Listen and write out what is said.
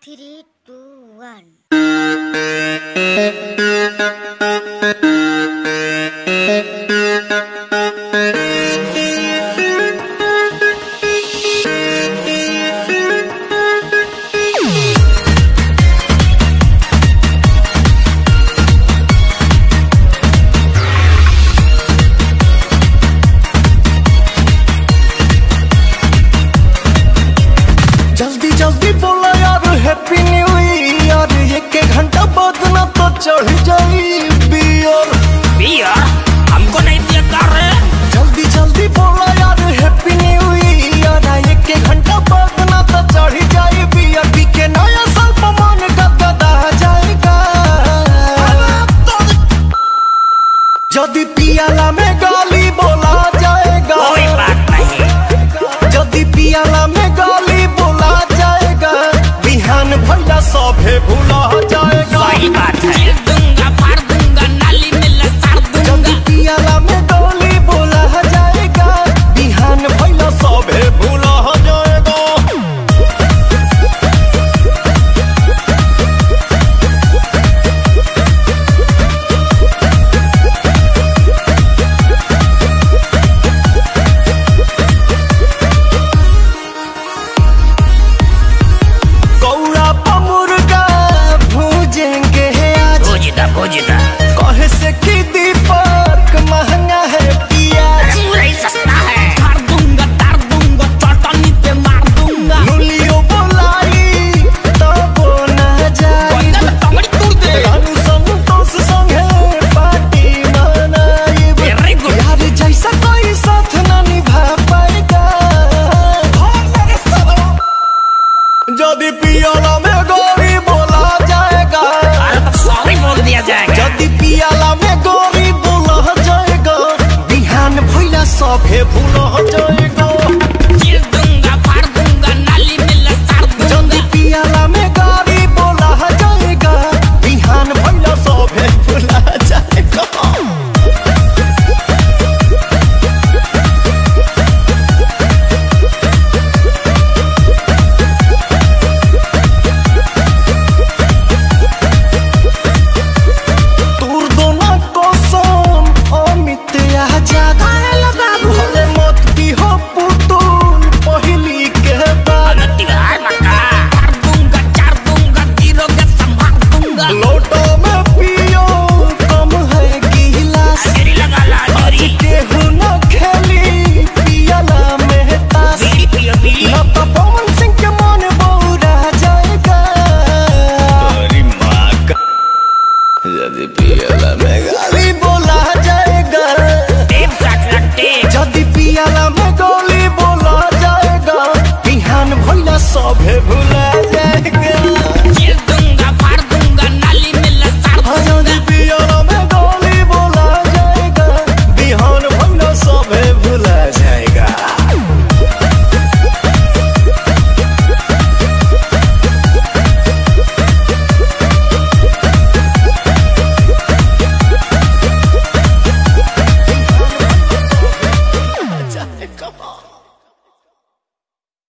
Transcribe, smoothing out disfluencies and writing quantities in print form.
3, 2, 1. जल्दी जल्दी बोला यार हैप्पी न्यू ईयर, एक घंटा बाद ना तो चढ़ जाई बियर। बियर हमको नहीं दिया कर रहे। जल्दी जल्दी बोला यार हैप्पी न्यू ईयर, एक घंटा बाद ना तो चढ़ जाई बियर। पी के नया साल पर मन गदगदा जाएगा, जल्दी पियाला में गाली बोला जाएगा। कोई बात नहीं, जल्दी पियाला में गाली बोला जाएगा, बिहान भैया सभे भूला जाएगा। सही बात है। चिर दूंगा, फाड़ दूंगा, नाली में लसाड़ दूंगा। जल्दी पियाला में गाली बोला जाएगा, बिहान भैया सभे भूला जाएगा। गौरा पर मुर्गा भूजेंगे आज, भोजदा कहे से कि दीपक महंगा है प्याज। मुरई सस्ता है। फाड़ दूंगा, तार दूंगा, चटनी पे मार दूंगा। नुलियो बोलाई तब न जाई, बंदर तमड़ी तोड़ दे। रानू संतोष संगे पार्टी मनाई। Very good। यार जैसा कोई साथ न निभा पाएगा, जल्दी पियाला में गोरी बोला जाएगा। अरे तो सॉरी बोल दिया जाएगा। जल्दी पियाला में गोरी बोला जाएगा, बिहान भैया सभे भूला जाएगा। चिर दूंगा, फाड़ दूंगा, नाली में लसाड़ जल्दी दूंगा। पियाला में गाड़ी बोला जाएगा, बिहान भैया सभे भूला जाएगा। तूर दोना कसम अमित आजाद, भले मत भी हो पुतुल पहली के बाद। तिगार मक्का। फाड़ दूंगा, चार दूंगा, गिरोगे संभाल दूंगा। लोटो में पियो कम है गिलास, हजरी लगा ला हजरी। केहू न खेली पियाला में ताश। बीड़ी पियो बीड़ी। ना तो पवन सिंह के मन बौरा जाएगा, यदि पियाला में गाली बोला जाएगा। टेप साथ लगते। यदि पियाला में गाली बोला जाएगा, बिहान भैया सभे भूला